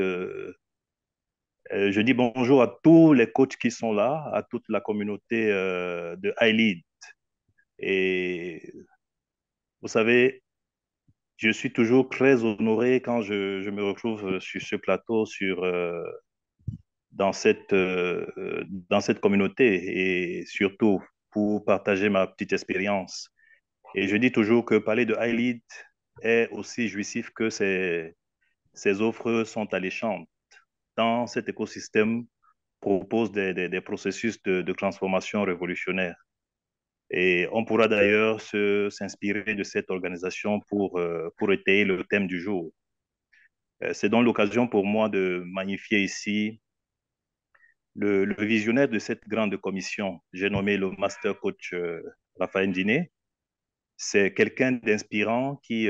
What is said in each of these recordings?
Je dis bonjour à tous les coachs qui sont là, à toute la communauté de iLead. Et vous savez, je suis toujours très honoré quand je me retrouve sur ce plateau, dans cette communauté et surtout pour partager ma petite expérience. Et je dis toujours que parler de iLead est aussi jouissif que ses offres sont alléchantes. Dans cet écosystème, propose des processus de transformation révolutionnaire. Et on pourra d'ailleurs s'inspirer de cette organisation pour étayer le thème du jour. C'est donc l'occasion pour moi de magnifier ici le visionnaire de cette grande commission. J'ai nommé le master coach Raphaël Diné. C'est quelqu'un d'inspirant qui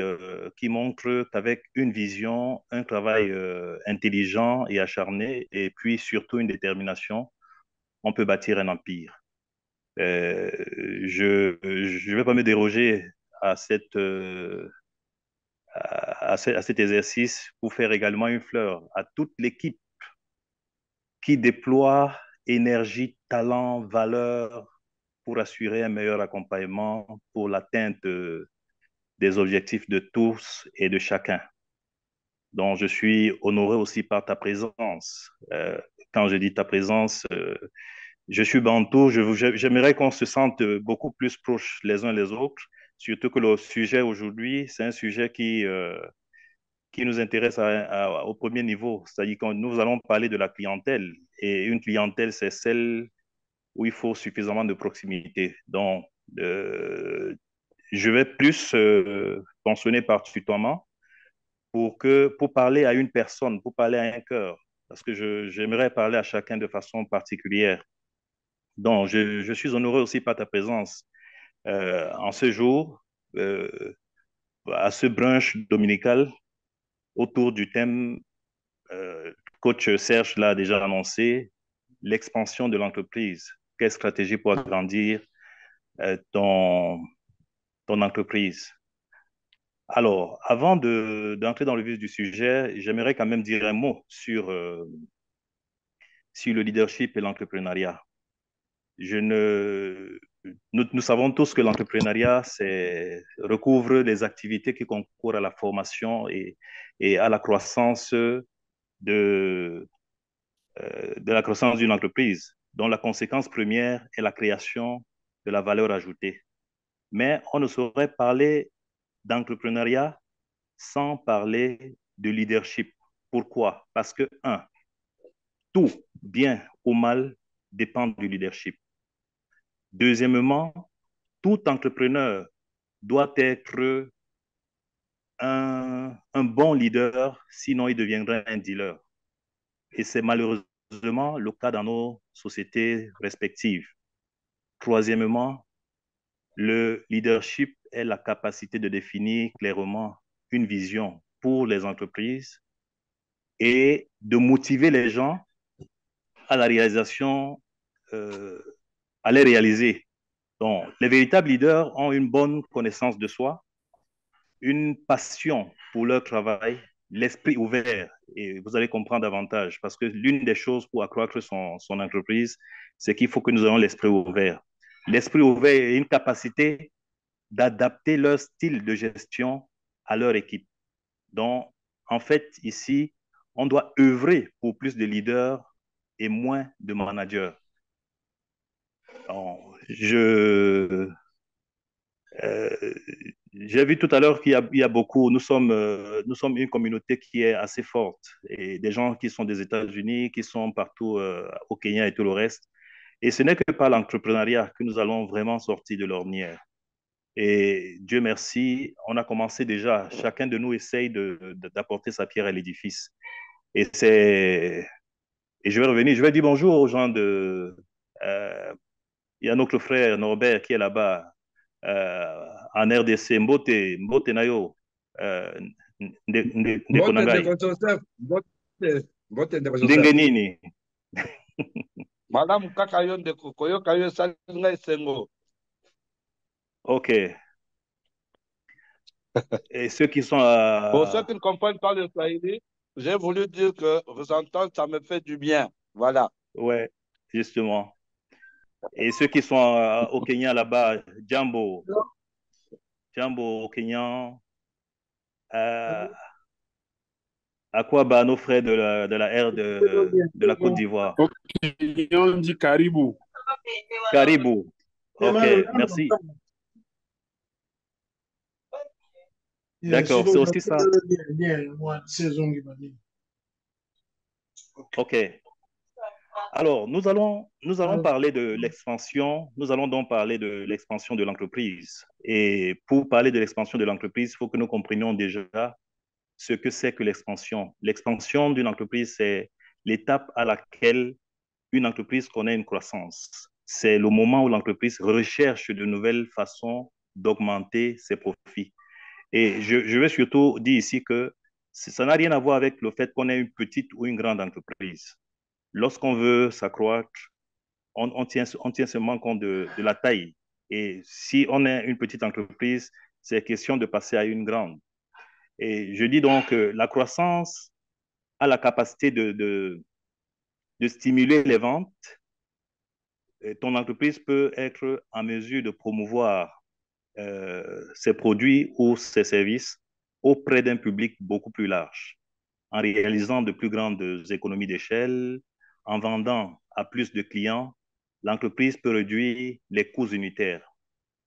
montre qu'avec une vision, un travail intelligent et acharné, et puis surtout une détermination, on peut bâtir un empire. Euh, je ne vais pas me déroger à, à cet exercice pour faire également une fleur à toute l'équipe qui déploie énergie, talent, valeur pour assurer un meilleur accompagnement pour l'atteinte des objectifs de tous et de chacun. Donc, je suis honoré aussi par ta présence. Quand je dis ta présence, je suis Bantou, j'aimerais qu'on se sente beaucoup plus proches les uns les autres, surtout que le sujet aujourd'hui, c'est un sujet qui nous intéresse au premier niveau, c'est-à-dire que nous allons parler de la clientèle. Et une clientèle, c'est celle où il faut suffisamment de proximité. Donc, je vais plus fonctionner par tutoiement pour parler à une personne, pour parler à un cœur, parce que j'aimerais parler à chacun de façon particulière. Donc, je suis honoré aussi par ta présence en ce jour, euh, à ce brunch dominical autour du thème, coach Serge l'a déjà annoncé, l'expansion de l'entreprise. Quelle stratégie pour agrandir euh, ton, ton entreprise? Alors, avant d'entrer dans le vif du sujet, j'aimerais quand même dire un mot sur le leadership et l'entrepreneuriat. Je ne, nous savons tous que l'entrepreneuriat recouvre les activités qui concourent à la formation et à la croissance de la croissance d'une entreprise, dont la conséquence première est la création de la valeur ajoutée. Mais on ne saurait parler d'entrepreneuriat sans parler de leadership. Pourquoi? Parce que, un, tout, bien ou mal, dépend du leadership. Deuxièmement, tout entrepreneur doit être un bon leader, sinon il deviendrait un dealer. Et c'est malheureusement le cas dans nos sociétés respectives. Troisièmement, le leadership est la capacité de définir clairement une vision pour les entreprises et de motiver les gens à la réalisation, euh, à les réaliser. Donc, les véritables leaders ont une bonne connaissance de soi, une passion pour leur travail, l'esprit ouvert. Et vous allez comprendre davantage parce que l'une des choses pour accroître son entreprise, c'est qu'il faut que nous ayons l'esprit ouvert. L'esprit ouvert est une capacité d'adapter leur style de gestion à leur équipe. Donc, en fait, ici, on doit œuvrer pour plus de leaders et moins de managers. Donc, euh, j'ai vu tout à l'heure qu'il y a beaucoup, nous sommes une communauté qui est assez forte et des gens qui sont des États-Unis, qui sont partout au Kenya et tout le reste. Et ce n'est que par l'entrepreneuriat que nous allons vraiment sortir de l'ornière. Et Dieu merci, on a commencé déjà. Chacun de nous essaye d'apporter sa pierre à l'édifice. Et c'est et je vais revenir, je vais dire bonjour aux gens euh, il y a notre frère Norbert qui est là-bas en RDC, Mbote Nayo, euh, Mbote Ndekonangai. ndeko Joseph, mbote ndeko Joseph. Ndengenini. Malamu kaka yo ndeko koyoka yo esali ngai esengo. OK. Et ceux qui sont Pour ceux qui ne comprennent pas le Swahili, J'ai voulu dire que vous entendre, ça me fait du bien. Voilà. Ouais, justement. Et ceux qui sont au Kenya là-bas, Jambo, Jambo au Kenya, euh, à quoi bah, nos frères de la ère de la Côte d'Ivoire. Ok, on dit Caribou. Caribou. Ok, merci. D'accord, c'est aussi ça. Ok. Alors, nous allons parler de l'expansion. Nous allons donc parler de l'expansion de l'entreprise. Et pour parler de l'expansion de l'entreprise, il faut que nous comprenions déjà ce que c'est que l'expansion. L'expansion d'une entreprise, c'est l'étape à laquelle une entreprise connaît une croissance. C'est le moment où l'entreprise recherche de nouvelles façons d'augmenter ses profits. Et je vais surtout dire ici que ça n'a rien à voir avec le fait qu'on ait une petite ou une grande entreprise. Lorsqu'on veut s'accroître, on tient seulement compte de la taille. Et si on est une petite entreprise, c'est question de passer à une grande. Et je dis donc que la croissance a la capacité de stimuler les ventes. Et ton entreprise peut être en mesure de promouvoir ses produits ou ses services auprès d'un public beaucoup plus large, en réalisant de plus grandes économies d'échelle, en vendant à plus de clients. L'entreprise peut réduire les coûts unitaires.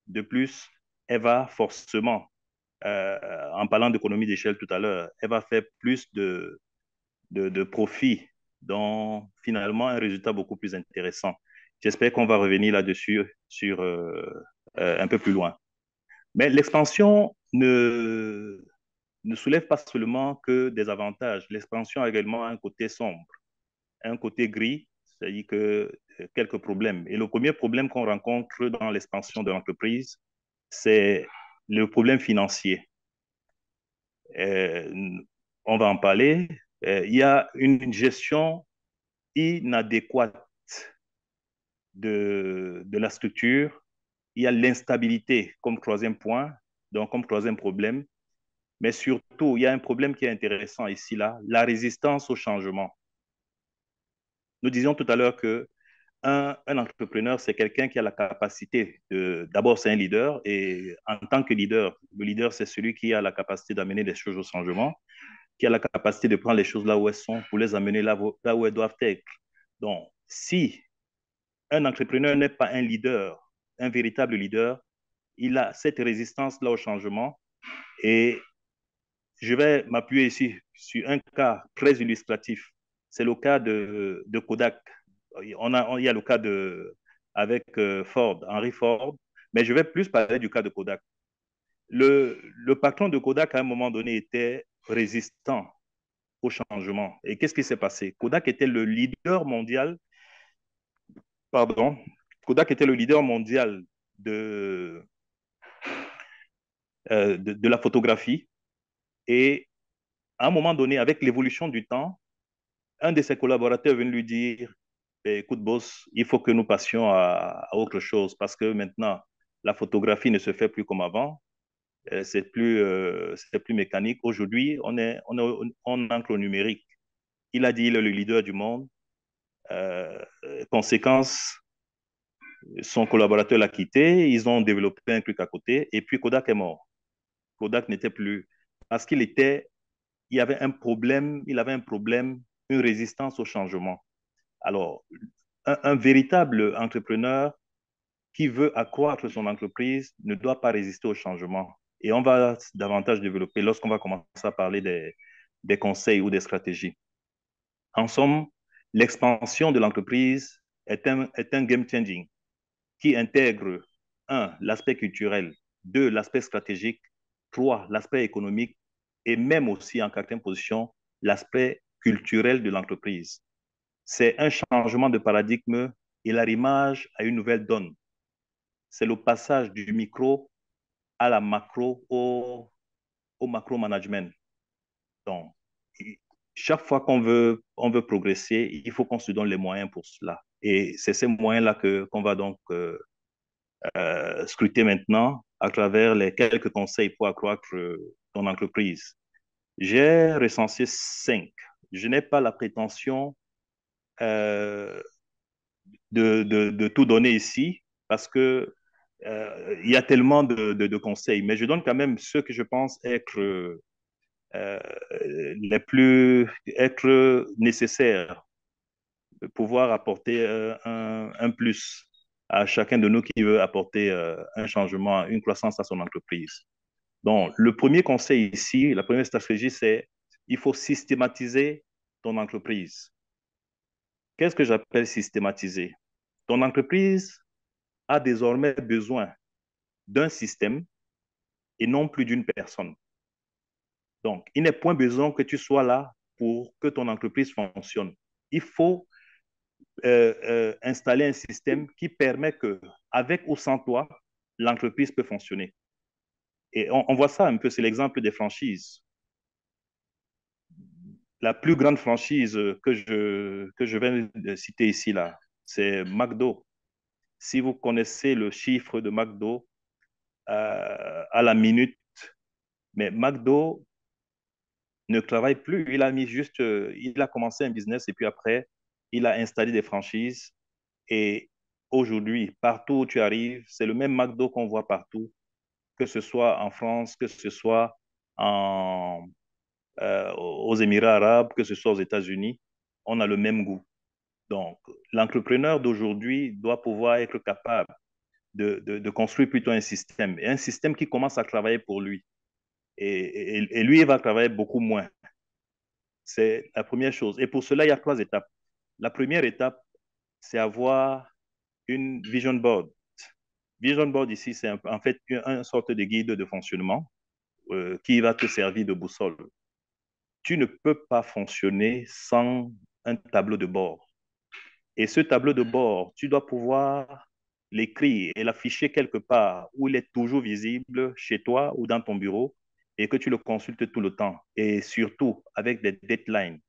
De plus, elle va forcément, en parlant d'économie d'échelle tout à l'heure, elle va faire plus de profit, donc finalement un résultat beaucoup plus intéressant. J'espère qu'on va revenir là-dessus sur, un peu plus loin. Mais l'expansion ne soulève pas seulement que des avantages. L'expansion a également un côté sombre, un côté gris, c'est-à-dire que quelques problèmes. Et le premier problème qu'on rencontre dans l'expansion de l'entreprise, c'est le problème financier. Euh, on va en parler. Il y a une gestion inadéquate de la structure. Il y a l'instabilité comme troisième point, donc comme troisième problème. Mais surtout, il y a un problème qui est intéressant ici, là, la résistance au changement. Nous disions tout à l'heure que un entrepreneur, c'est quelqu'un qui a la capacité d'abord, c'est un leader, et en tant que leader, le leader, c'est celui qui a la capacité d'amener les choses au changement, qui a la capacité de prendre les choses là où elles sont pour les amener là où elles doivent être. Donc, si un entrepreneur n'est pas un leader, un véritable leader, il a cette résistance-là au changement. Et je vais m'appuyer ici sur un cas très illustratif. C'est le cas de Kodak. Il y a le cas avec Ford, Henry Ford, mais je vais plus parler du cas de Kodak. Le patron de Kodak, à un moment donné, était résistant au changement. Et qu'est-ce qui s'est passé? Kodak était le leader mondial, pardon, Kodak était le leader mondial de, de la photographie. Et à un moment donné, avec l'évolution du temps, un de ses collaborateurs est venu lui dire, écoute, boss, il faut que nous passions à autre chose parce que maintenant, la photographie ne se fait plus comme avant. C'est plus mécanique. Aujourd'hui, on entre au numérique. Il a dit, il est le leader du monde. Euh, Conséquence, son collaborateur l'a quitté. Ils ont développé un truc à côté. Et puis, Kodak est mort. Kodak n'était plus. Parce il y avait un problème, il avait un problème, une résistance au changement. Alors, un véritable entrepreneur qui veut accroître son entreprise ne doit pas résister au changement. Et on va davantage développer lorsqu'on va commencer à parler des conseils ou des stratégies. En somme, l'expansion de l'entreprise est un game changing qui intègre, un, l'aspect culturel, deux, l'aspect stratégique, trois, l'aspect économique et même aussi en quatrième position, l'aspect culturel de l'entreprise. C'est un changement de paradigme et l'arrimage à une nouvelle donne. C'est le passage du micro à la macro au macro management. Donc, chaque fois on veut progresser, il faut qu'on se donne les moyens pour cela. Et c'est ces moyens-là qu'on va donc scruter maintenant à travers les quelques conseils pour accroître ton entreprise. J'ai recensé 5. Je n'ai pas la prétention euh, de tout donner ici parce que il y a tellement de conseils, mais je donne quand même ceux que je pense euh, être nécessaires, de pouvoir apporter un plus à chacun de nous qui veut apporter un changement, une croissance à son entreprise. Donc, le premier conseil ici, la première stratégie, c'est il faut systématiser ton entreprise. Qu'est-ce que j'appelle systématiser? Ton entreprise a désormais besoin d'un système et non plus d'une personne. Donc, il n'est point besoin que tu sois là pour que ton entreprise fonctionne. Il faut installer un système qui permet que, avec ou sans toi, l'entreprise peut fonctionner. Et on voit ça un peu, c'est l'exemple des franchises. La plus grande franchise que je vais citer ici, là, c'est McDo. Si vous connaissez le chiffre de McDo à la minute, mais McDo ne travaille plus. Il a commencé un business et puis après, il a installé des franchises. Et aujourd'hui, partout où tu arrives, c'est le même McDo qu'on voit partout, que ce soit en France, que ce soit aux Émirats arabes, que ce soit aux États-Unis. On a le même goût. Donc, l'entrepreneur d'aujourd'hui doit pouvoir être capable de construire plutôt un système, et un système qui commence à travailler pour lui. Et lui, il va travailler beaucoup moins. C'est la première chose. Et pour cela, il y a 3 étapes. La première étape, c'est avoir une vision board. Vision board ici, c'est en fait une sorte de guide de fonctionnement qui va te servir de boussole. Tu ne peux pas fonctionner sans un tableau de bord. Et ce tableau de bord, tu dois pouvoir l'écrire et l'afficher quelque part où il est toujours visible chez toi ou dans ton bureau et que tu le consultes tout le temps. Et surtout avec des deadlines.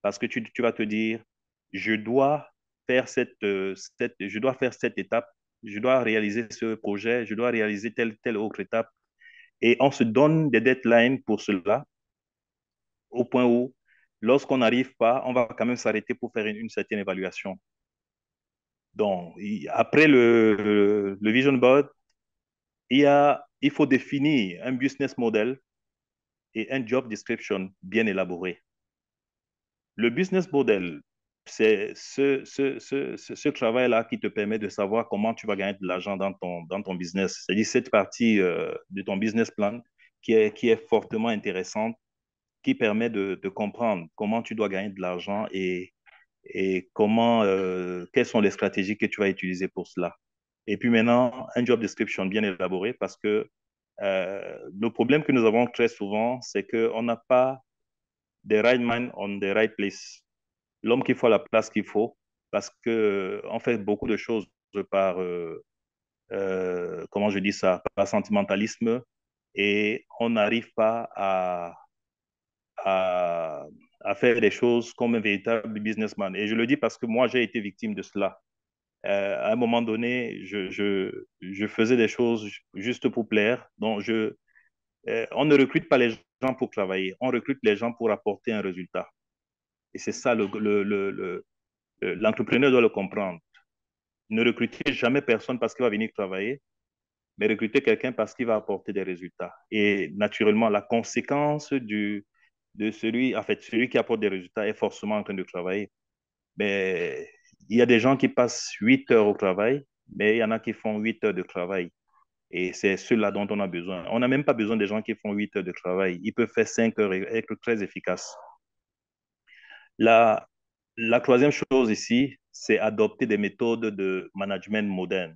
Parce que tu vas te dire, je dois je dois faire cette étape, je dois réaliser ce projet, je dois réaliser telle autre étape. Et on se donne des deadlines pour cela, au point où, lorsqu'on n'arrive pas, on va quand même s'arrêter pour faire une certaine évaluation. Donc, après le vision board, il faut définir un business model et un job description bien élaboré. Le business model, c'est ce travail-là qui te permet de savoir comment tu vas gagner de l'argent dans ton business. C'est-à-dire cette partie de ton business plan qui est fortement intéressante, qui permet de comprendre comment tu dois gagner de l'argent et quelles sont les stratégies que tu vas utiliser pour cela. Et puis maintenant, un job description bien élaboré parce que le problème que nous avons très souvent, c'est qu'on n'a pas the right man on the right place. L'homme qu'il faut à la place qu'il faut, parce que on fait beaucoup de choses par, comment je dis ça, par sentimentalisme, et on n'arrive pas à, à faire des choses comme un véritable businessman. Et je le dis parce que moi, j'ai été victime de cela. À un moment donné, je faisais des choses juste pour plaire. Donc, on ne recrute pas les gens pour travailler, on recrute les gens pour apporter un résultat. Et c'est ça, l'entrepreneur doit le comprendre. Ne recrutez jamais personne parce qu'il va venir travailler, mais recrutez quelqu'un parce qu'il va apporter des résultats. Et naturellement, la conséquence de celui qui apporte des résultats est forcément en train de travailler. Mais il y a des gens qui passent 8 heures au travail, mais il y en a qui font 8 heures de travail. Et c'est ceux-là dont on a besoin. On n'a même pas besoin des gens qui font 8 heures de travail. Ils peuvent faire 5 heures et être très efficaces. La, la troisième chose ici, c'est adopter des méthodes de management moderne.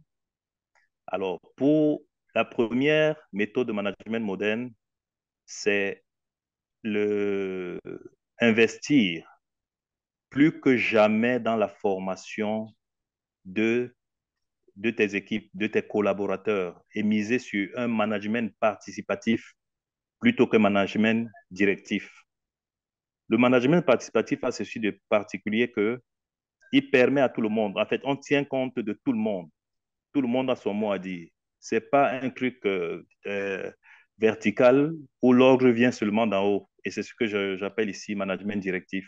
Alors, pour la première méthode de management moderne, c'est le investir plus que jamais dans la formation de, de tes équipes, de tes collaborateurs et miser sur un management participatif plutôt que management directif. Le management participatif a ceci de particulier que il permet à tout le monde, en fait, on tient compte de tout le monde. Tout le monde a son mot à dire. C'est pas un truc vertical où l'ordre vient seulement d'en haut. Et c'est ce que j'appelle ici management directif.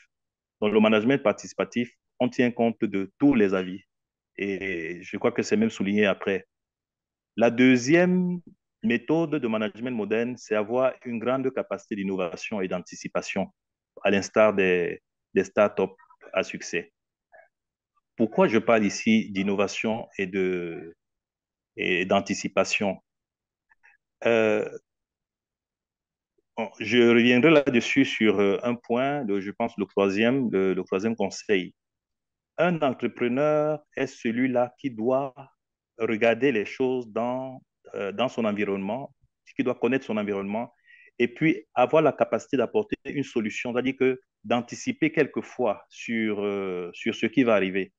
Dans le management participatif, on tient compte de tous les avis. Et je crois que c'est même souligné après. La deuxième méthode de management moderne, c'est avoir une grande capacité d'innovation et d'anticipation, à l'instar des startups à succès. Pourquoi je parle ici d'innovation et d'anticipation? Euh, je reviendrai là-dessus sur un point, je pense le troisième conseil. Un entrepreneur est celui-là qui doit regarder les choses dans son environnement, qui doit connaître son environnement et puis avoir la capacité d'apporter une solution, c'est-à-dire que d'anticiper quelquefois sur ce qui va arriver.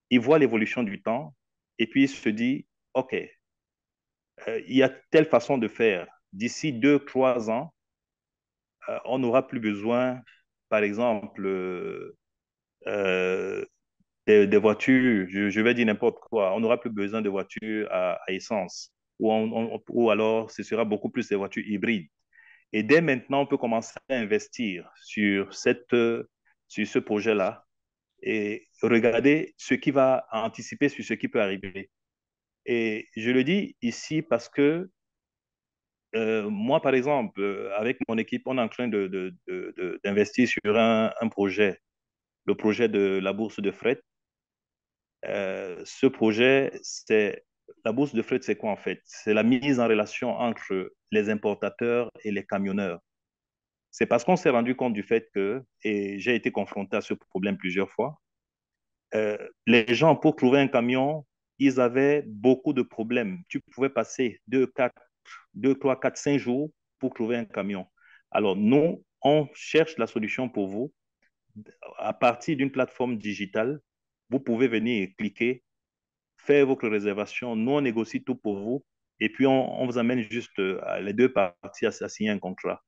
Il voit l'évolution du temps et puis il se dit, OK, il y a telle façon de faire. D'ici 2, 3 ans, on n'aura plus besoin, par exemple, euh, des voitures, je vais dire n'importe quoi, on n'aura plus besoin de voitures à essence, ou alors ce sera beaucoup plus des voitures hybrides. Et dès maintenant, on peut commencer à investir sur ce projet-là et regarder ce qui va anticiper sur ce qui peut arriver. Et je le dis ici parce que moi, par exemple, avec mon équipe, on est en train d'investir sur un projet, le projet de la bourse de fret. Ce projet, c'est la bourse de fret, c'est quoi en fait? C'est la mise en relation entre les importateurs et les camionneurs. C'est parce qu'on s'est rendu compte du fait que, et j'ai été confronté à ce problème plusieurs fois, les gens, pour trouver un camion, ils avaient beaucoup de problèmes. Tu pouvais passer 2, 3, 4, 5 jours pour trouver un camion. Alors, nous, on cherche la solution pour vous. À partir d'une plateforme digitale, vous pouvez venir cliquer, faire votre réservation. Nous, on négocie tout pour vous. Et puis, on vous amène juste les deux parties à signer un contrat.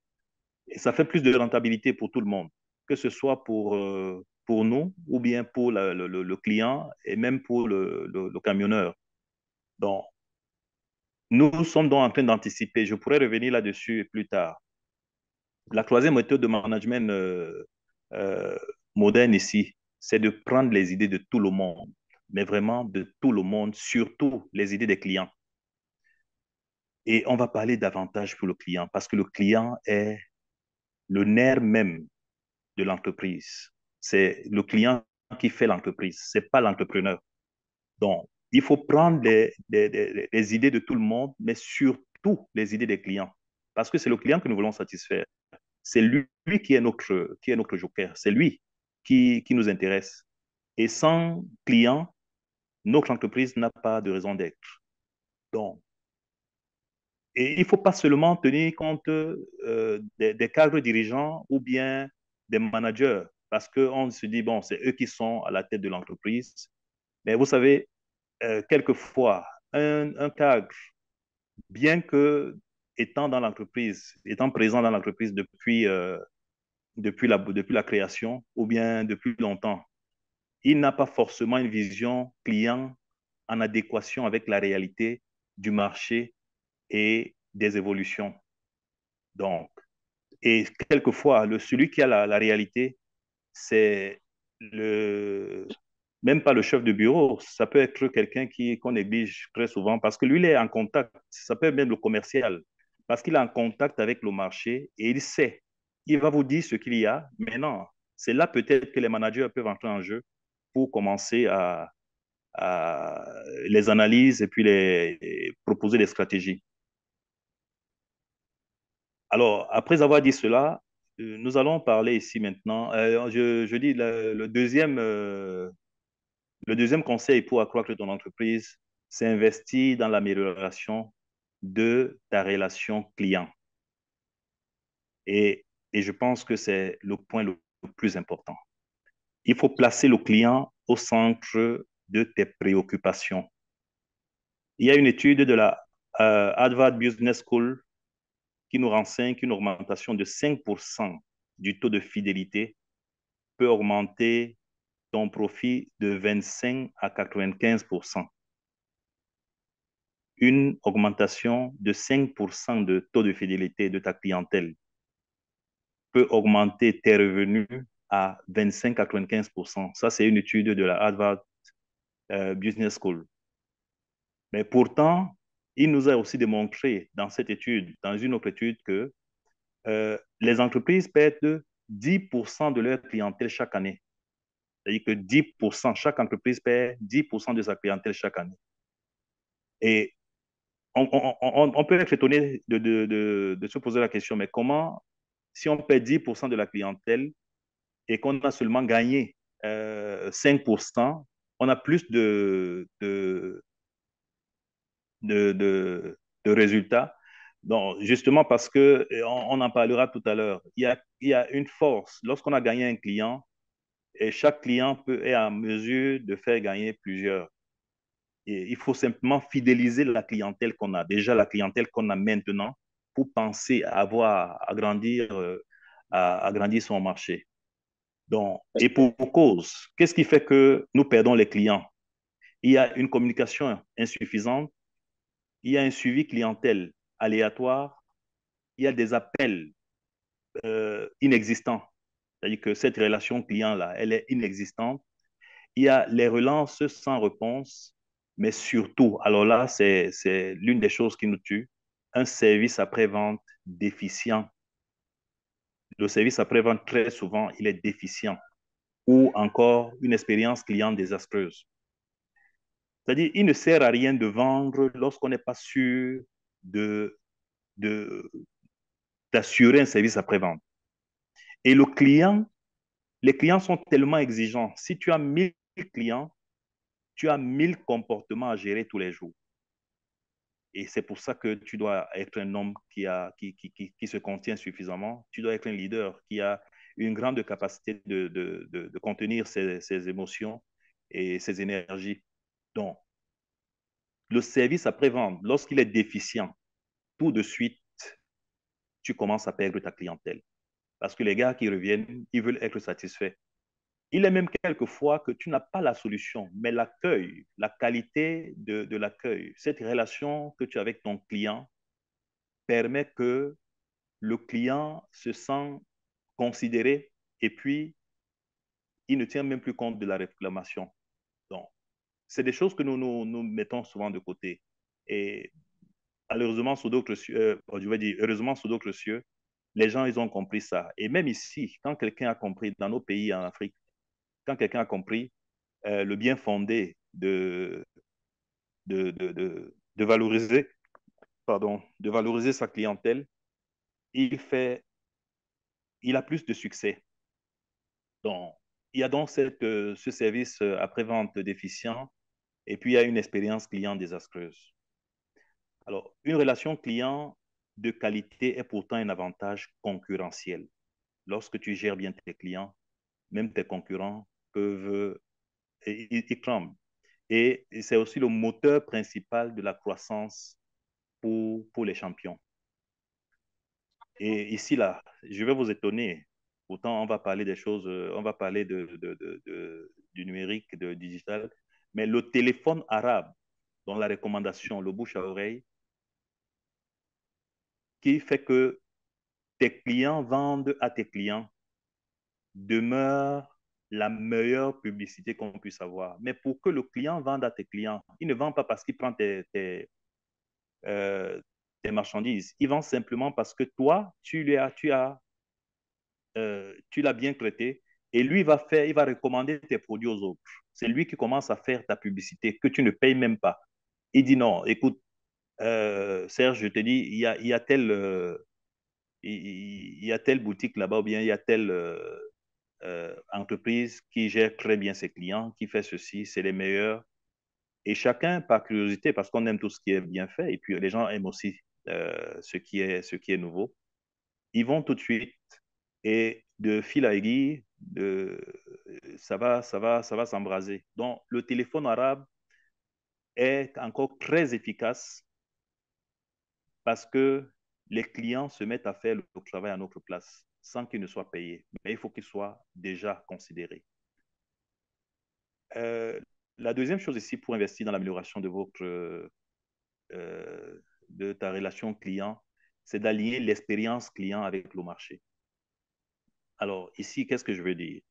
Et ça fait plus de rentabilité pour tout le monde, que ce soit pour nous ou bien pour le client et même pour le camionneur. Donc, nous sommes donc en train d'anticiper. Je pourrais revenir là-dessus plus tard. La troisième méthode de management euh, moderne ici, c'est de prendre les idées de tout le monde, mais vraiment de tout le monde, surtout les idées des clients. Et on va parler davantage pour le client, parce que le client est le nerf même de l'entreprise. C'est le client qui fait l'entreprise, c'est pas l'entrepreneur. Donc, il faut prendre les idées de tout le monde, mais surtout les idées des clients, parce que c'est le client que nous voulons satisfaire. C'est lui qui est notre joker. C'est lui qui nous intéresse. Et sans client, notre entreprise n'a pas de raison d'être. Donc, et il ne faut pas seulement tenir compte des cadres dirigeants ou bien des managers, parce qu'on se dit, bon, c'est eux qui sont à la tête de l'entreprise. Mais vous savez, quelquefois, un cadre, bien que étant dans l'entreprise, étant présent dans l'entreprise depuis la création ou bien depuis longtemps, il n'a pas forcément une vision client en adéquation avec la réalité du marché et des évolutions. Donc, et quelquefois, celui qui a la réalité, c'est même pas le chef de bureau, ça peut être quelqu'un qu'on néglige très souvent parce que lui, il est en contact, ça peut être même le commercial, parce qu'il est en contact avec le marché et il sait, il va vous dire ce qu'il y a. Maintenant, c'est là peut-être que les managers peuvent entrer en jeu pour commencer à les analyses et puis proposer des stratégies. Alors, après avoir dit cela, nous allons parler ici maintenant. Je dis le deuxième conseil pour accroître ton entreprise, c'est investir dans l'amélioration de ta relation client. Et, et je pense que c'est le point le plus important. Il faut placer le client au centre de tes préoccupations. Il y a une étude de la Harvard Business School qui nous renseigne qu'une augmentation de 5% du taux de fidélité peut augmenter ton profit de 25 à 95%. Une augmentation de 5% de taux de fidélité de ta clientèle. peut augmenter tes revenus à 25 à 95%. Ça, c'est une étude de la Harvard Business School. Mais pourtant, il nous a aussi démontré dans cette étude, dans une autre étude, que les entreprises perdent 10% de leur clientèle chaque année. C'est-à-dire que 10%, chaque entreprise perd 10% de sa clientèle chaque année. Et on peut être étonné de se poser la question, mais comment, si on perd 10% de la clientèle et qu'on a seulement gagné 5%, on a plus de résultats. Donc, justement parce que, on en parlera tout à l'heure, il y a une force. Lorsqu'on a gagné un client, et chaque client est en mesure de faire gagner plusieurs. Et il faut simplement fidéliser la clientèle qu'on a, déjà la clientèle qu'on a maintenant, pour penser à avoir à grandir, à grandir son marché. Donc, et pour cause, qu'est-ce qui fait que nous perdons les clients? Il y a une communication insuffisante, il y a un suivi clientèle aléatoire, il y a des appels inexistants. C'est-à-dire que cette relation client-là, elle est inexistante. Il y a les relances sans réponse, mais surtout, alors là, c'est l'une des choses qui nous tue, un service après-vente déficient. Le service après-vente, très souvent, il est déficient ou encore une expérience client désastreuse. C'est-à-dire, il ne sert à rien de vendre lorsqu'on n'est pas sûr de, de, d'assurer un service après-vente. Et les clients sont tellement exigeants. Si tu as 1000 clients, tu as 1000 comportements à gérer tous les jours. Et c'est pour ça que tu dois être un homme qui se contient suffisamment. Tu dois être un leader qui a une grande capacité de contenir ses émotions et ses énergies. Donc, le service après-vente, lorsqu'il est déficient, tout de suite, tu commences à perdre ta clientèle. Parce que les gars qui reviennent, ils veulent être satisfaits. Il est même quelquefois que tu n'as pas la solution, mais l'accueil, la qualité de l'accueil, cette relation que tu as avec ton client permet que le client se sent considéré et puis il ne tient même plus compte de la réclamation. Donc, c'est des choses que nous mettons souvent de côté. Et malheureusement, sous d'autres cieux, je vais dire, heureusement, sous d'autres cieux, les gens, ils ont compris ça. Et même ici, quand quelqu'un a compris, dans nos pays en Afrique, quand quelqu'un a compris le bien fondé de valoriser, pardon, de valoriser sa clientèle, il fait, il a plus de succès. Donc, il y a donc ce service après-vente déficient et puis il y a une expérience client désastreuse. Alors, une relation client de qualité est pourtant un avantage concurrentiel. Lorsque tu gères bien tes clients, même tes concurrents peuvent, ils tremblent. Et c'est aussi le moteur principal de la croissance pour les champions. Et ici, là, je vais vous étonner. Pourtant, on va parler des choses, on va parler du numérique, de digital. Mais le téléphone arabe, dans la recommandation, le bouche à oreille, qui fait que tes clients vendent à tes clients, demeure la meilleure publicité qu'on puisse avoir. Mais pour que le client vende à tes clients, il ne vend pas parce qu'il prend euh, tes marchandises. Il vend simplement parce que toi, tu l'as bien traité et lui il va recommander tes produits aux autres. C'est lui qui commence à faire ta publicité que tu ne payes même pas. Il dit non, écoute, Serge, je te dis, il y a il y a telle boutique là-bas ou bien il y a telle entreprise qui gère très bien ses clients, qui fait ceci, c'est les meilleurs. Et chacun, par curiosité, parce qu'on aime tout ce qui est bien fait, et puis les gens aiment aussi ce qui est nouveau, ils vont tout de suite et de fil à aiguille, ça va s'embraser. Donc, le téléphone arabe est encore très efficace parce que les clients se mettent à faire le travail à notre place sans qu'ils ne soient payés. Mais il faut qu'ils soient déjà considérés. Euh, la deuxième chose ici pour investir dans l'amélioration de ta relation client, c'est d'aligner l'expérience client avec le marché. Alors, ici, qu'est-ce que je veux dire?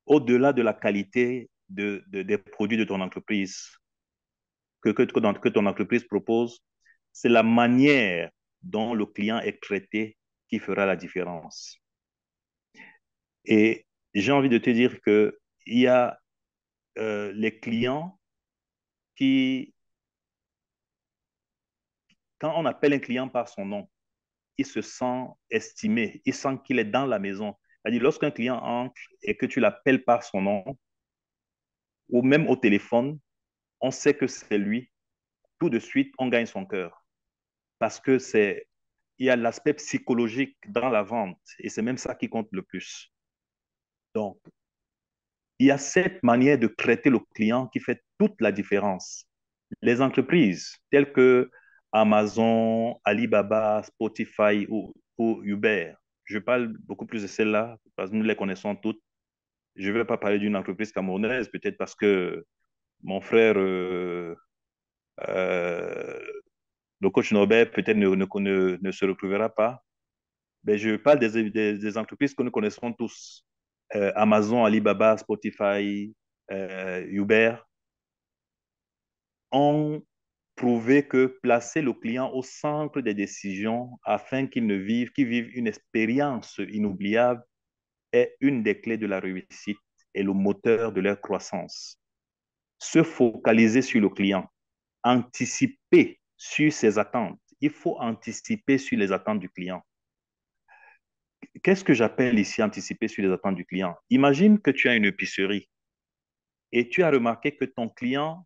Au-delà de la qualité des produits de ton entreprise, que ton entreprise propose, c'est la manière dont le client est traité qui fera la différence. Et j'ai envie de te dire que il y a les clients qui, quand on appelle un client par son nom, il se sent estimé, il sent qu'il est dans la maison. C'est-à-dire, lorsqu'un client entre et que tu l'appelles par son nom, ou même au téléphone, on sait que c'est lui. Tout de suite, on gagne son cœur. Parce que il y a l'aspect psychologique dans la vente et c'est même ça qui compte le plus. Donc, il y a cette manière de traiter le client qui fait toute la différence. Les entreprises telles que Amazon, Alibaba, Spotify ou Uber, je parle beaucoup plus de celles-là parce que nous les connaissons toutes. Je ne vais pas parler d'une entreprise camerounaise, peut-être parce que mon frère, euh, le coach Norbert, peut-être ne se retrouvera pas. Mais je parle des entreprises que nous connaissons tous. Amazon, Alibaba, Spotify, Uber, ont prouvé que placer le client au centre des décisions afin qu'il vive une expérience inoubliable est une des clés de la réussite et le moteur de leur croissance. Se focaliser sur le client, anticiper sur ses attentes. Il faut anticiper sur les attentes du client. Qu'est-ce que j'appelle ici anticiper sur les attentes du client? Imagine que tu as une épicerie et tu as remarqué que ton client,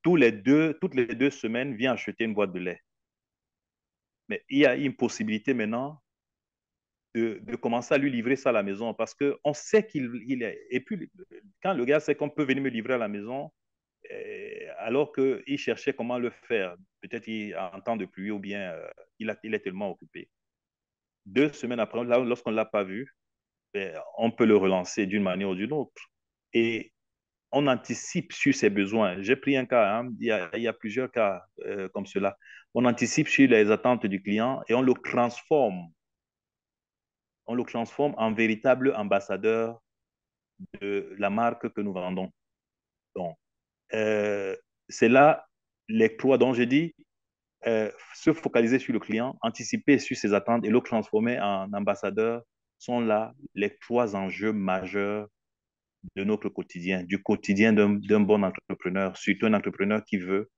toutes les 2 semaines, vient acheter une boîte de lait. Mais il y a une possibilité maintenant de commencer à lui livrer ça à la maison parce qu'on sait qu'il est. Et puis, quand le gars sait qu'on peut venir me livrer à la maison, alors qu'il cherchait comment le faire, peut-être il a un temps de pluie ou bien il est tellement occupé. 2 semaines après, là, lorsqu'on ne l'a pas vu, on peut le relancer d'une manière ou d'une autre. Et on anticipe sur ses besoins. J'ai pris un cas, hein, il y a plusieurs cas comme cela. On anticipe sur les attentes du client et on le transforme en véritable ambassadeur de la marque que nous vendons. Donc, euh, c'est là les trois dont j'ai dit, se focaliser sur le client, anticiper sur ses attentes et le transformer en ambassadeur sont là les trois enjeux majeurs de notre quotidien, du quotidien d'un bon entrepreneur, surtout un entrepreneur qui veut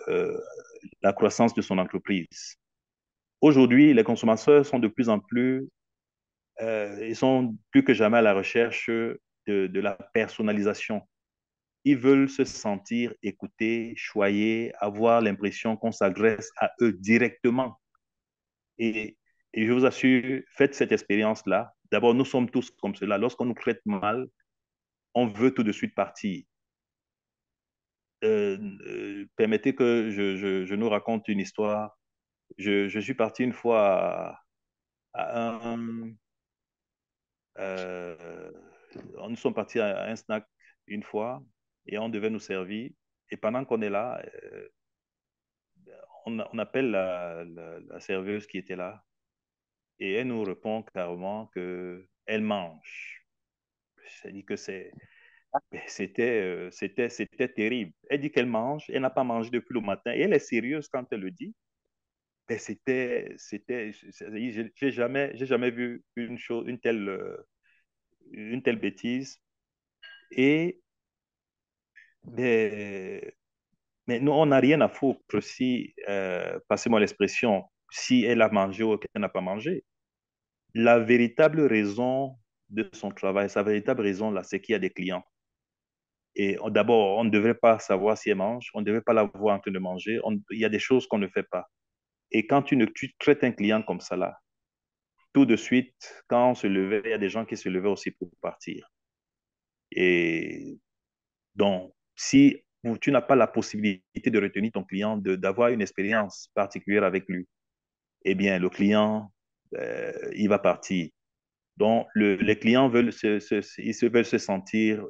euh, la croissance de son entreprise. Aujourd'hui, les consommateurs sont de plus en plus, ils sont plus que jamais à la recherche de la personnalisation. Ils veulent se sentir écoutés, choyés, avoir l'impression qu'on s'adresse à eux directement. Et, et je vous assure, faites cette expérience-là. D'abord, nous sommes tous comme cela. Lorsqu'on nous traite mal, on veut tout de suite partir. Permettez que je nous raconte une histoire. Je suis parti une fois à un... euh, nous sommes partis à un snack une fois et on devait nous servir. Et pendant qu'on est là, on appelle la serveuse qui était là et elle nous répond carrément qu'elle mange. C'est-à-dire que c'était terrible. Elle dit qu'elle mange, elle n'a pas mangé depuis le matin et elle est sérieuse quand elle le dit. Mais j'ai jamais vu une telle bêtise. Et, mais, mais nous, on n'a rien à foutre si, passez-moi l'expression, si elle a mangé ou qu'elle n'a pas mangé. La véritable raison de son travail, sa véritable raison, là, c'est qu'il y a des clients. Et d'abord, on ne devrait pas savoir si elle mange, on ne devrait pas la voir en train de manger. Il y a des choses qu'on ne fait pas. Et quand tu traites un client comme ça, là, tout de suite, quand on se levait, il y a des gens qui se levaient aussi pour partir. Et donc, si tu n'as pas la possibilité de retenir ton client, d'avoir une expérience particulière avec lui, eh bien, le client, il va partir. Donc, les clients veulent se sentir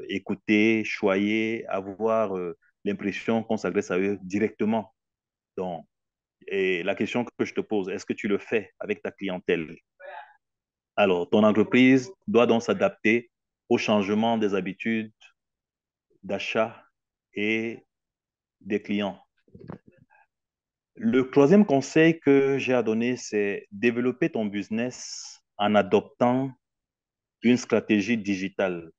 écoutés, choyés, avoir l'impression qu'on s'adresse à eux directement. Donc, Et la question que je te pose, est-ce que tu le fais avec ta clientèle? Alors, ton entreprise doit donc s'adapter au changement des habitudes d'achat et des clients. Le troisième conseil que j'ai à donner, c'est développer ton business en adoptant une stratégie digitale.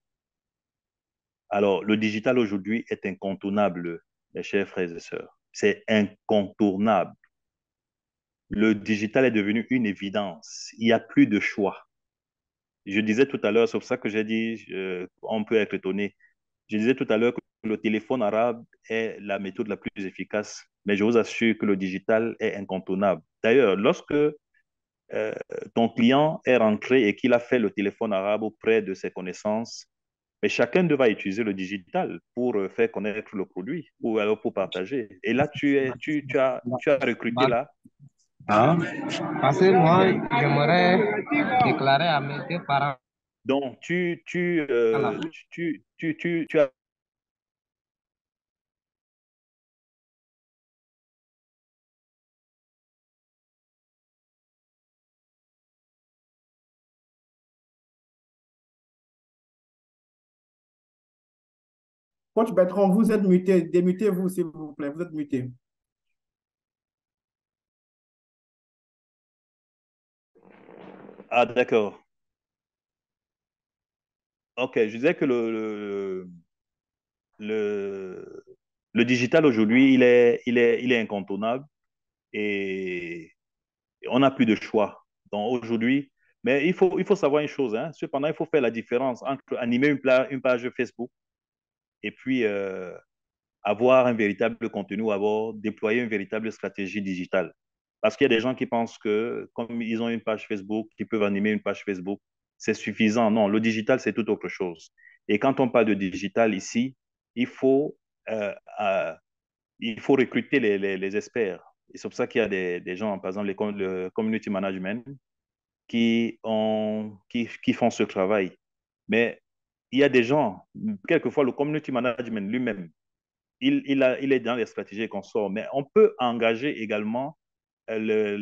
Alors, le digital aujourd'hui est incontournable, mes chers frères et sœurs. C'est incontournable. Le digital est devenu une évidence. Il n'y a plus de choix. Je disais tout à l'heure, c'est pour ça que j'ai dit, on peut être étonné. Je disais tout à l'heure que le téléphone arabe est la méthode la plus efficace, mais je vous assure que le digital est incontournable. D'ailleurs, lorsque ton client est rentré et qu'il a fait le téléphone arabe auprès de ses connaissances, mais chacun devra utiliser le digital pour faire connaître le produit ou alors pour partager. Et là, tu as recruté là. Hein? Parce que moi, j'aimerais déclarer à mes deux parents. Donc, Voilà. tu as. Coach Bertrand, vous êtes muté. Démutez-vous, s'il vous plaît. Vous êtes muté. Ah, d'accord. OK, je disais que le, le digital aujourd'hui, il est incontournable et on n'a plus de choix. Donc aujourd'hui, mais il faut savoir une chose, hein. Cependant, il faut faire la différence entre animer une page Facebook et puis avoir un véritable contenu ou avoir déployer une véritable stratégie digitale. Parce qu'il y a des gens qui pensent que comme ils ont une page Facebook, ils peuvent animer une page Facebook, c'est suffisant. Non, le digital, c'est tout autre chose. Et quand on parle de digital ici, il faut, euh, euh, il faut recruter les experts. Et c'est pour ça qu'il y a des gens, par exemple, le community management, qui font ce travail. Mais il y a des gens, quelquefois le community management lui-même, il est dans les stratégies qu'on sort, mais on peut engager également le-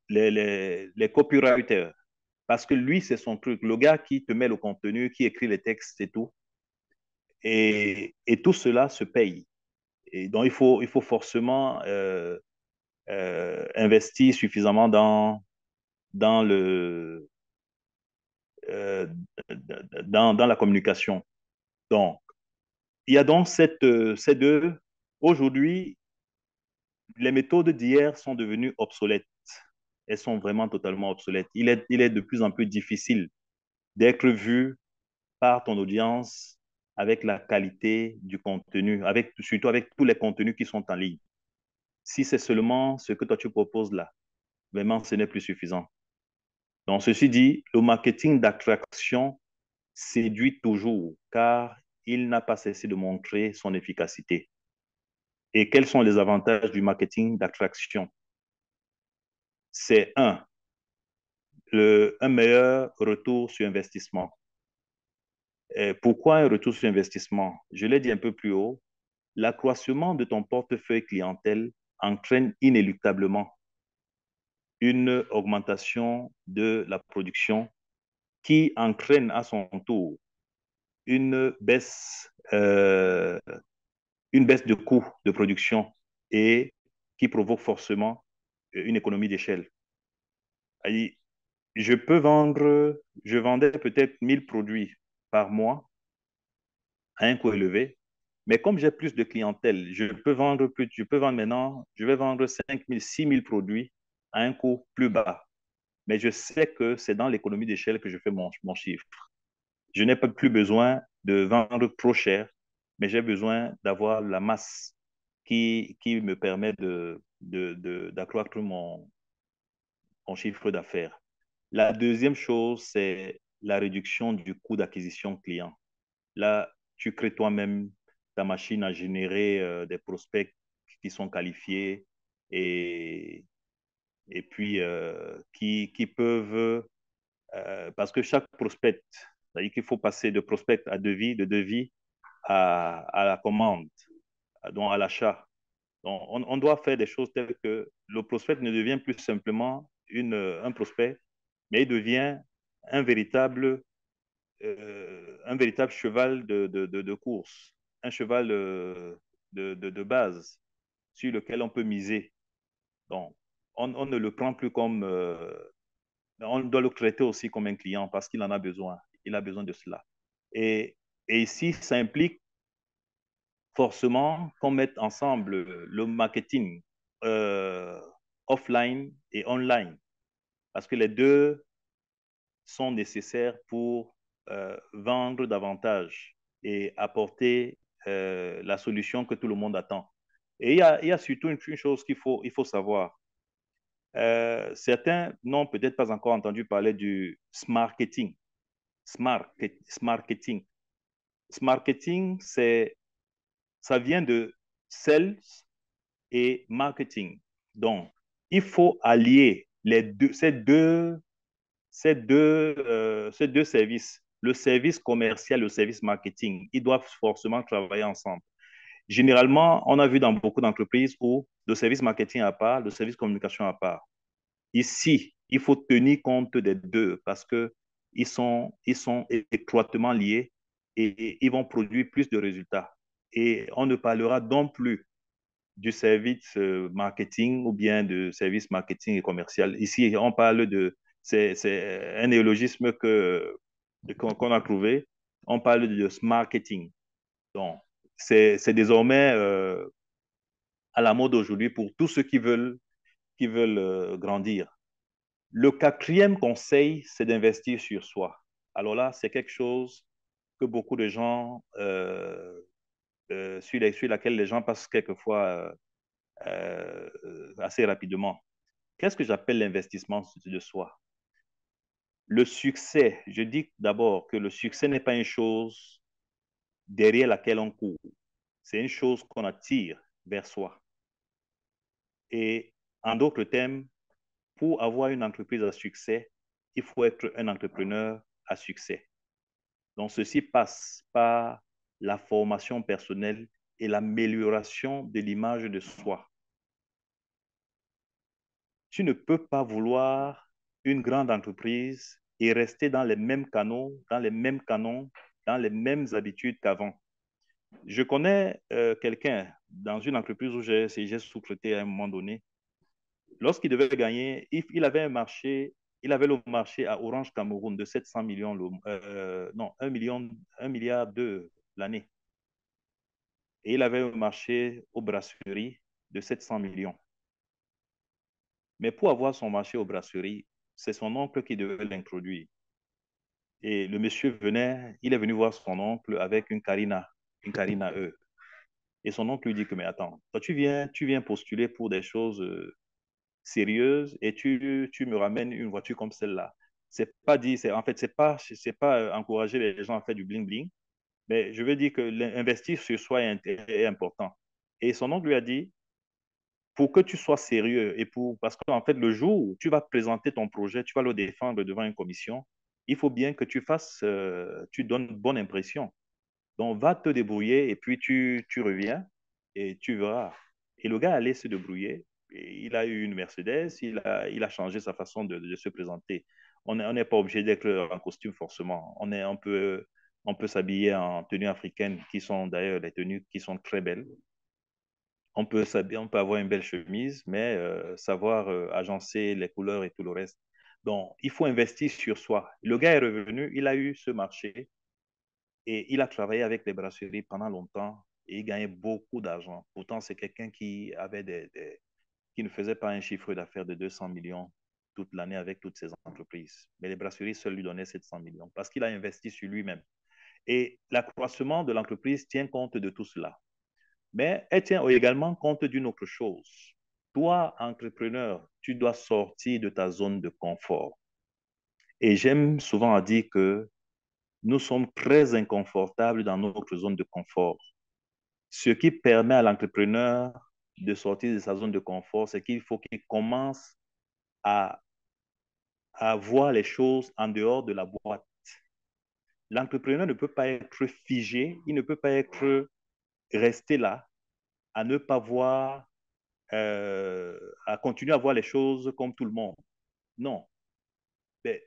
les copywriters, parce que lui, c'est son truc. Le gars qui te met le contenu, qui écrit les textes et tout, et tout cela se paye. Et donc, il faut forcément investir suffisamment dans, euh, dans la communication. Donc, il y a donc ces deux. Aujourd'hui, les méthodes d'hier sont devenues obsolètes. Elles sont vraiment totalement obsolètes. Il est de plus en plus difficile d'être vu par ton audience avec la qualité du contenu, surtout avec tous les contenus qui sont en ligne. Si c'est seulement ce que toi tu proposes là, vraiment, ce n'est plus suffisant. Donc, ceci dit, le marketing d'attraction séduit toujours car il n'a pas cessé de montrer son efficacité. Et quels sont les avantages du marketing d'attraction? C'est un meilleur retour sur investissement. Et pourquoi un retour sur investissement? Je l'ai dit un peu plus haut, l'accroissement de ton portefeuille clientèle entraîne inéluctablement une augmentation de la production qui entraîne à son tour une une baisse de coût de production et qui provoque forcément une économie d'échelle. Je vendais peut-être 1000 produits par mois à un coût élevé, mais comme j'ai plus de clientèle, je peux vendre maintenant, je vais vendre 5000, 6000 produits à un coût plus bas. Mais je sais que c'est dans l'économie d'échelle que je fais mon chiffre. Je n'ai pas plus besoin de vendre trop cher, mais j'ai besoin d'avoir la masse qui me permet d'accroître mon chiffre d'affaires. La deuxième chose, c'est la réduction du coût d'acquisition client. Là, tu crées toi-même ta machine à générer des prospects qui sont qualifiés et, et puis qui peuvent, parce que chaque prospect, c'est-à-dire qu'il faut passer de prospect à devis, de devis à la commande, donc à l'achat. Donc, on doit faire des choses telles que le prospect ne devient plus simplement un prospect, mais il devient un véritable, un véritable cheval de course, un cheval de base sur lequel on peut miser. Donc, on ne le prend plus comme... on doit le traiter aussi comme un client parce qu'il en a besoin. Il a besoin de cela. Et, et ici, ça implique forcément qu'on mette ensemble le marketing euh, offline et online parce que les deux sont nécessaires pour vendre davantage et apporter la solution que tout le monde attend. Et il y a surtout une chose il faut savoir. Certains n'ont peut-être pas encore entendu parler du smarketing. Smarketing. Smarketing, ça vient de sales et marketing. Donc, il faut allier ces deux services, le service commercial et le service marketing. Ils doivent forcément travailler ensemble. Généralement, on a vu dans beaucoup d'entreprises où le service marketing à part, le service communication à part. Ici, il faut tenir compte des deux parce que ils sont étroitement liés et ils vont produire plus de résultats. Et on ne parlera donc plus du service marketing ou bien de service marketing et commercial. Ici, on parle de, c'est un néologisme qu'on a trouvé. On parle de marketing. Donc, c'est désormais à la mode aujourd'hui pour tous ceux qui veulent grandir. Le quatrième conseil, c'est d'investir sur soi. Alors là, c'est quelque chose que beaucoup de gens, sur laquelle les gens passent quelquefois assez rapidement. Qu'est-ce que j'appelle l'investissement de soi? Le succès, je dis d'abord que le succès n'est pas une chose derrière laquelle on court. C'est une chose qu'on attire vers soi. Et en d'autres termes, pour avoir une entreprise à succès, il faut être un entrepreneur à succès. Donc, ceci passe par la formation personnelle et l'amélioration de l'image de soi. Tu ne peux pas vouloir une grande entreprise et rester dans les mêmes canaux, dans les mêmes habitudes qu'avant. Je connais quelqu'un dans une entreprise où j'ai sous-traité à un moment donné. Lorsqu'il devait gagner, il avait un marché, il avait le marché à Orange Cameroun de 700 millions, non, 1 milliard de l'année. Et il avait un marché aux brasseries de 700 millions. Mais pour avoir son marché aux brasseries, c'est son oncle qui devait l'introduire. Et le monsieur venait, il est venu voir son oncle avec une Carina E. Et son oncle lui dit que, mais attends, toi tu viens postuler pour des choses sérieuses et tu me ramènes une voiture comme celle-là. C'est pas dit, en fait, c'est pas encourager les gens à faire du bling-bling, mais je veux dire que l'investir sur soi est important. Et son oncle lui a dit, pour que tu sois sérieux et parce qu'en fait, le jour où tu vas présenter ton projet, tu vas le défendre devant une commission, il faut bien que tu donnes une bonne impression. Donc, va te débrouiller et puis tu reviens et tu verras. Et le gars allait se débrouiller. Et il a eu une Mercedes, il a changé sa façon de se présenter. On n'est pas obligé d'être en costume forcément. On peut s'habiller en tenues africaines qui sont d'ailleurs des tenues qui sont très belles. On peut avoir une belle chemise, mais savoir agencer les couleurs et tout le reste. Donc, il faut investir sur soi. Le gars est revenu, il a eu ce marché et il a travaillé avec les brasseries pendant longtemps et il gagnait beaucoup d'argent. Pourtant, c'est quelqu'un qui avait qui ne faisait pas un chiffre d'affaires de 200 millions toute l'année avec toutes ses entreprises. Mais les brasseries seules lui donnaient 700 millions parce qu'il a investi sur lui-même. Et l'accroissement de l'entreprise tient compte de tout cela. Mais elle tient également compte d'une autre chose. Toi, entrepreneur, tu dois sortir de ta zone de confort. Et j'aime souvent à dire que nous sommes très inconfortables dans notre zone de confort. Ce qui permet à l'entrepreneur de sortir de sa zone de confort, c'est qu'il faut qu'il commence à, à voir les choses en dehors de la boîte. L'entrepreneur ne peut pas être figé, il ne peut pas être resté là à ne pas voir à continuer à voir les choses comme tout le monde. Non. Mais,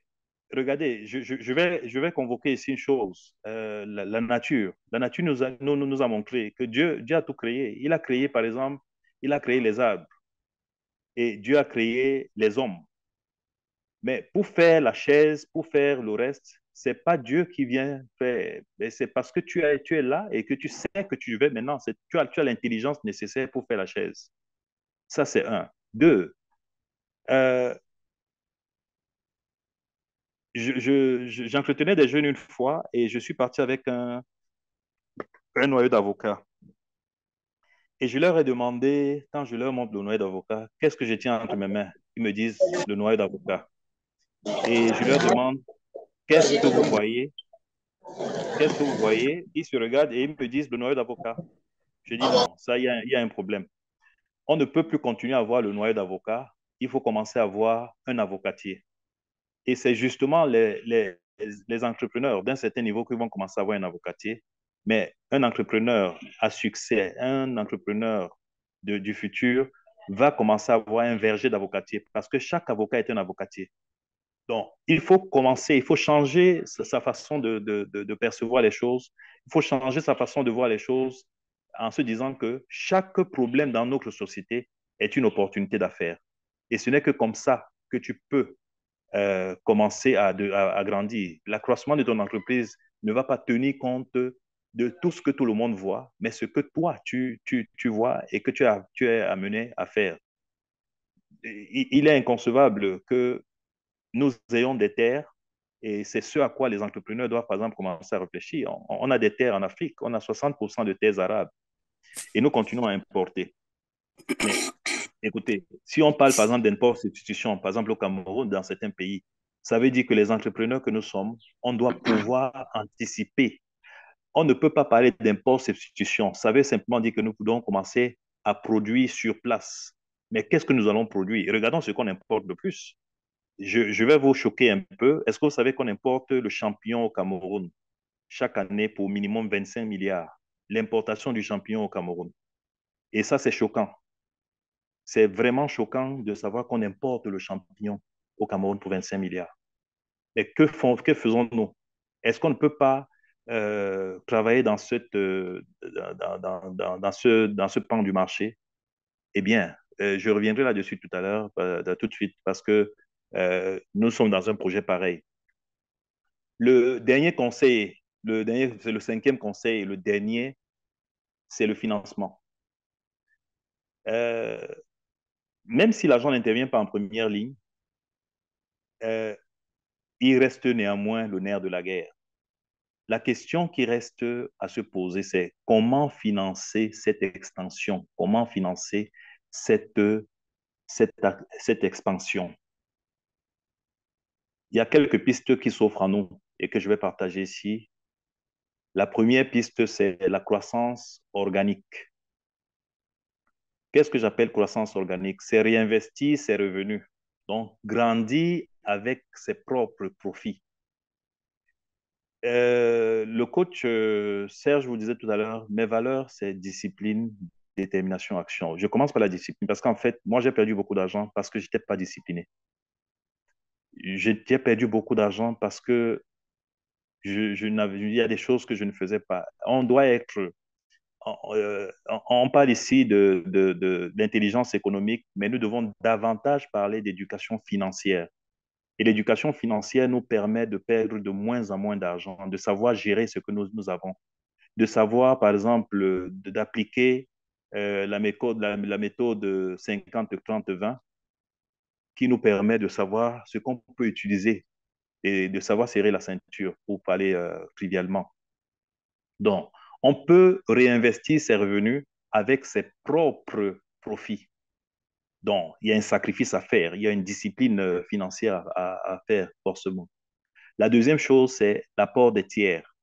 regardez, je vais convoquer ici une chose. La nature. La nature nous a montré que Dieu a tout créé. Il a créé, par exemple, il a créé les arbres et Dieu a créé les hommes. Mais pour faire la chaise, pour faire le reste, c'est pas Dieu qui vient faire. Mais c'est parce que tu es là et que tu sais que tu veux maintenant. Tu as l'intelligence nécessaire pour faire la chaise. Ça, c'est un. Deux, euh, j'entretenais des jeunes une fois et je suis parti avec un noyau d'avocat. Et je leur ai demandé, quand je leur montre le noyau d'avocat, qu'est-ce que je tiens entre mes mains? Ils me disent le noyau d'avocat. Et je leur demande, qu'est-ce que vous voyez? Qu'est-ce que vous voyez? Ils se regardent et ils me disent le noyau d'avocat. Je dis non, ça, il y a un problème. On ne peut plus continuer à avoir le noyau d'avocat. Il faut commencer à avoir un avocatier. Et c'est justement les entrepreneurs d'un certain niveau qui vont commencer à avoir un avocatier. Mais un entrepreneur à succès, un entrepreneur du futur va commencer à avoir un verger d'avocatier parce que chaque avocat est un avocatier. Donc, il faut commencer, il faut changer sa façon de percevoir les choses. Il faut changer sa façon de voir les choses en se disant que chaque problème dans notre société est une opportunité d'affaires. Et ce n'est que comme ça que tu peux commencer à grandir. L'accroissement de ton entreprise ne va pas tenir compte de tout ce que tout le monde voit, mais ce que toi, tu vois et que tu es amené à faire. Il est inconcevable que nous ayons des terres et c'est ce à quoi les entrepreneurs doivent, par exemple, commencer à réfléchir. On a des terres en Afrique, on a 60% de terres arabes et nous continuons à importer. Mais écoutez, si on parle, par exemple, d'import-substitution, par exemple au Cameroun, dans certains pays, ça veut dire que les entrepreneurs que nous sommes, on doit pouvoir anticiper. On ne peut pas parler d'import-substitution. Ça veut simplement dire que nous pouvons commencer à produire sur place. Mais qu'est-ce que nous allons produire? Regardons ce qu'on importe le plus. Je vais vous choquer un peu. Est-ce que vous savez qu'on importe le champignon au Cameroun chaque année pour minimum 25 milliards? L'importation du champignon au Cameroun. Et ça, c'est choquant. C'est vraiment choquant de savoir qu'on importe le champignon au Cameroun pour 25 milliards. Mais que faisons-nous? Est-ce qu'on ne peut pas travailler dans ce pan du marché? Eh bien, je reviendrai là-dessus tout à l'heure, tout de suite, parce que nous sommes dans un projet pareil. Le dernier conseil, c'est le cinquième conseil, le dernier, c'est le financement. Euh, Même si l'argent n'intervient pas en première ligne, euh, il reste néanmoins le nerf de la guerre. La question qui reste à se poser, c'est comment financer cette extension, comment financer cette, cette, cette expansion. Il y a quelques pistes qui s'offrent à nous et que je vais partager ici. La première piste, c'est la croissance organique. Qu'est-ce que j'appelle croissance organique? C'est réinvestir ses revenus, donc grandir avec ses propres profits. Le coach Serge vous disait tout à l'heure, mes valeurs, c'est discipline, détermination, action. Je commence par la discipline parce qu'en fait, moi, j'ai perdu beaucoup d'argent parce que je n'étais pas discipliné. J'ai perdu beaucoup d'argent parce que il y a des choses que je ne faisais pas. On doit être, on parle ici d'intelligence économique, mais nous devons davantage parler d'éducation financière. Et l'éducation financière nous permet de perdre de moins en moins d'argent, de savoir gérer ce que nous avons, de savoir, par exemple, d'appliquer la méthode 50-30-20 qui nous permet de savoir ce qu'on peut utiliser et de savoir serrer la ceinture, pour parler trivialement. Donc, on peut réinvestir ses revenus avec ses propres profits. Donc, il y a un sacrifice à faire, il y a une discipline financière à faire forcément. La deuxième chose, c'est l'apport des tiers.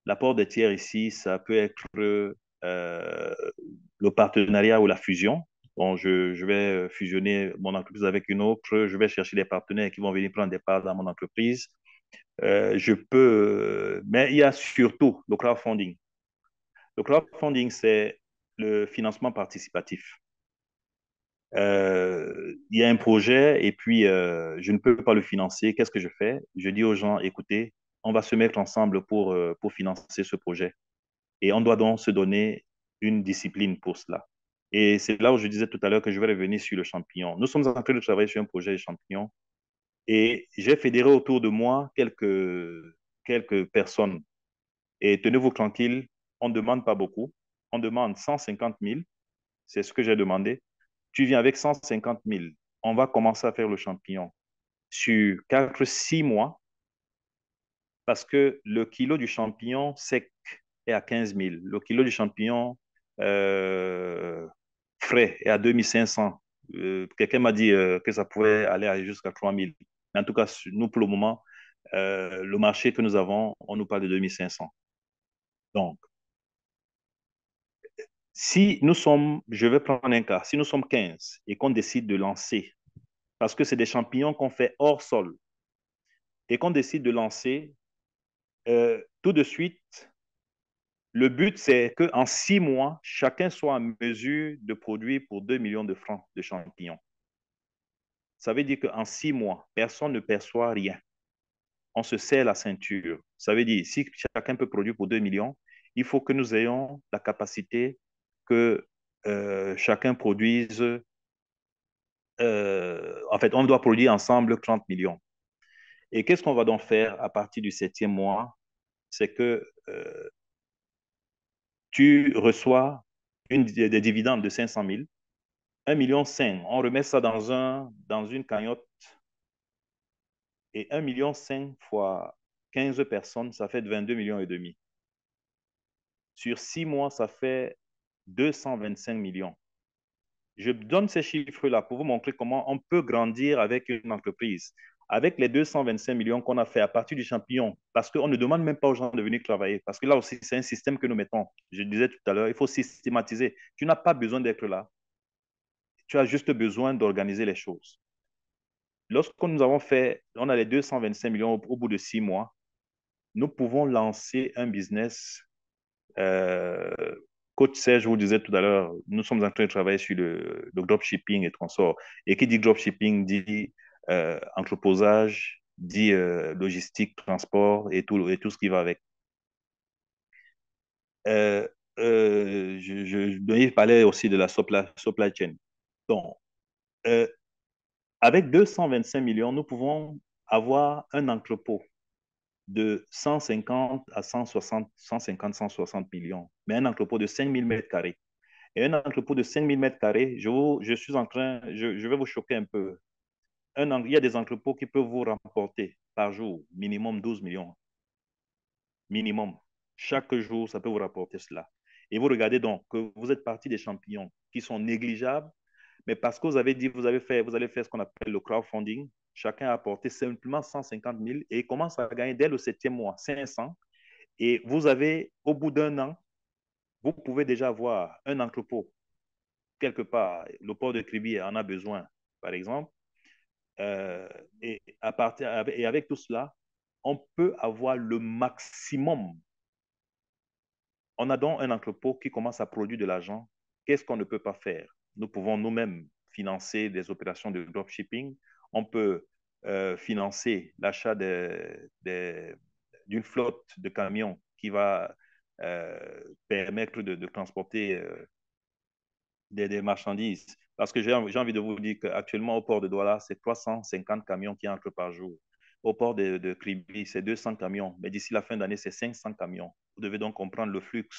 L'apport des tiers ici, ça peut être le partenariat ou la fusion. Bon, je vais fusionner mon entreprise avec une autre, je vais chercher des partenaires qui vont venir prendre des parts dans mon entreprise. Mais il y a surtout le crowdfunding. Le crowdfunding, c'est le financement participatif. Il y a un projet et puis je ne peux pas le financer. Qu'est-ce que je fais? Je dis aux gens, écoutez, on va se mettre ensemble pour financer ce projet. Et on doit donc se donner une discipline pour cela. Et c'est là où je disais tout à l'heure que je vais revenir sur le champignon. Nous sommes en train de travailler sur un projet de champignon et j'ai fédéré autour de moi quelques personnes. Et tenez-vous tranquille, on ne demande pas beaucoup. On demande 150 000, c'est ce que j'ai demandé. Tu viens avec 150 000. On va commencer à faire le champignon sur 4, 6 mois parce que le kilo du champignon sec est à 15 000. Le kilo du champignon euh, frais est à 2 500. Quelqu'un m'a dit que ça pouvait aller jusqu'à 3 000. Mais en tout cas, nous, pour le moment, le marché que nous avons, on nous parle de 2 500. Donc, si nous sommes, je vais prendre un cas, si nous sommes 15 et qu'on décide de lancer, parce que c'est des champignons qu'on fait hors sol, et qu'on décide de lancer, tout de suite, le but, c'est qu'en 6 mois, chacun soit en mesure de produire pour 2 millions de francs de champignons. Ça veut dire qu'en 6 mois, personne ne perçoit rien. On se serre la ceinture. Ça veut dire, si chacun peut produire pour 2 millions, il faut que nous ayons la capacité que chacun produise. En fait, on doit produire ensemble 30 millions. Et qu'est-ce qu'on va donc faire à partir du 7e mois? C'est que tu reçois des dividendes de 500 000, 1,5 million. On remet ça dans une cagnotte et 1,5 million fois 15 personnes, ça fait 22 millions et demi. Sur 6 mois, ça fait 225 millions. Je donne ces chiffres-là pour vous montrer comment on peut grandir avec une entreprise. Avec les 225 millions qu'on a fait à partir du champignon, parce qu'on ne demande même pas aux gens de venir travailler, parce que là aussi, c'est un système que nous mettons. Je disais tout à l'heure, il faut systématiser. Tu n'as pas besoin d'être là. Tu as juste besoin d'organiser les choses. Lorsque nous avons fait, on a les 225 millions au bout de 6 mois, nous pouvons lancer un business. Euh, Coach Serge vous disait tout à l'heure, nous sommes en train de travailler sur le dropshipping et transport. Et qui dit dropshipping dit entreposage, dit logistique, transport et tout ce qui va avec. Euh, je parlais aussi de la supply chain. Donc, euh, avec 225 millions, nous pouvons avoir un entrepôt de 150 à 160, 150, 160 millions, mais un entrepôt de 5 000 mètres carrés. Et un entrepôt de 5 000 mètres carrés, je suis en train, je vais vous choquer un peu. Il y a des entrepôts qui peuvent vous rapporter par jour minimum 12 millions. Minimum. Chaque jour, ça peut vous rapporter cela. Et vous regardez donc que vous êtes parti des champignons qui sont négligeables, mais parce que vous avez dit, vous allez faire ce qu'on appelle le crowdfunding. Chacun a apporté simplement 150 000 et il commence à gagner dès le 7e mois 500. Et vous avez, au bout d'1 an, vous pouvez déjà avoir un entrepôt quelque part. Le port de Kribi en a besoin, par exemple. Euh, et avec tout cela, on peut avoir le maximum. On a donc un entrepôt qui commence à produire de l'argent. Qu'est-ce qu'on ne peut pas faire? Nous pouvons nous-mêmes financer des opérations de dropshipping. On peut financer l'achat d'une flotte de camions qui va permettre de transporter des marchandises. Parce que j'ai envie de vous dire qu'actuellement, au port de Douala, c'est 350 camions qui entrent par jour. Au port de Kribi, c'est 200 camions. Mais d'ici la fin d'année, c'est 500 camions. Vous devez donc comprendre le flux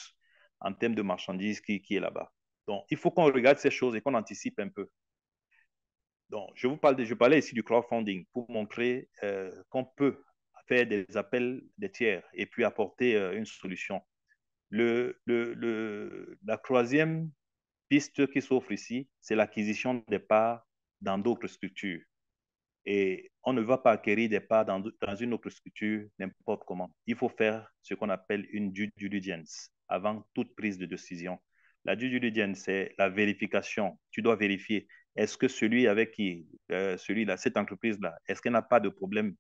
en termes de marchandises qui est là-bas. Donc, il faut qu'on regarde ces choses et qu'on anticipe un peu. Donc, je parlais ici du crowdfunding pour montrer qu'on peut faire des appels des tiers et puis apporter une solution. La troisième piste qui s'offre ici, c'est l'acquisition des parts dans d'autres structures. Et on ne va pas acquérir des parts dans une autre structure n'importe comment. Il faut faire ce qu'on appelle une due diligence avant toute prise de décision. La due diligence, c'est la vérification. Tu dois vérifier, est-ce que celui avec qui, celui-là, cette entreprise-là, est-ce qu'elle n'a pas de problème?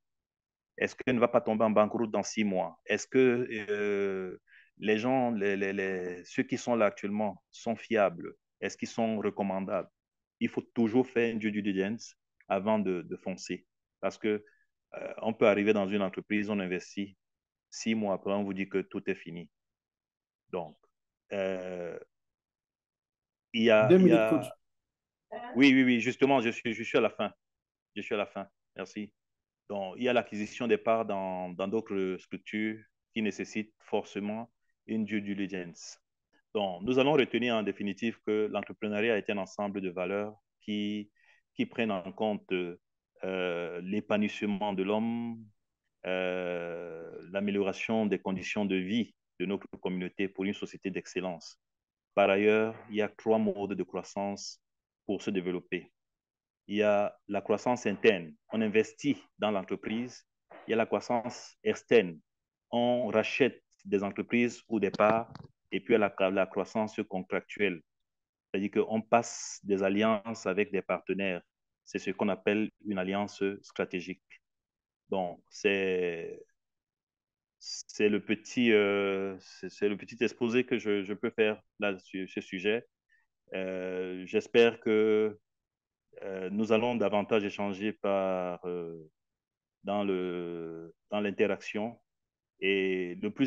Est-ce qu'elle ne va pas tomber en banqueroute dans 6 mois? Est-ce que les gens, ceux qui sont là actuellement sont fiables? Est-ce qu'ils sont recommandables? il faut toujours faire une due diligence avant de foncer. Parce que on peut arriver dans une entreprise, on investit, 6 mois après, on vous dit que tout est fini. Donc, euh, Deux il y minutes, a... coach. Oui, oui, oui, justement, je suis à la fin. Je suis à la fin. Merci. Donc, il y a l'acquisition des parts dans d'autres structures qui nécessitent forcément une due diligence. Donc, nous allons retenir en définitive que l'entrepreneuriat est un ensemble de valeurs qui prennent en compte l'épanouissement de l'homme, l'amélioration des conditions de vie de notre communauté pour une société d'excellence. Par ailleurs, il y a 3 modes de croissance pour se développer. Il y a la croissance interne, on investit dans l'entreprise. Il y a la croissance externe, on rachète des entreprises ou des parts. Et puis, il y a la croissance contractuelle, c'est-à-dire qu'on passe des alliances avec des partenaires. C'est ce qu'on appelle une alliance stratégique. Donc, c'est le petit exposé que je peux faire là sur ce sujet. J'espère que nous allons davantage échanger dans l'interaction et le plus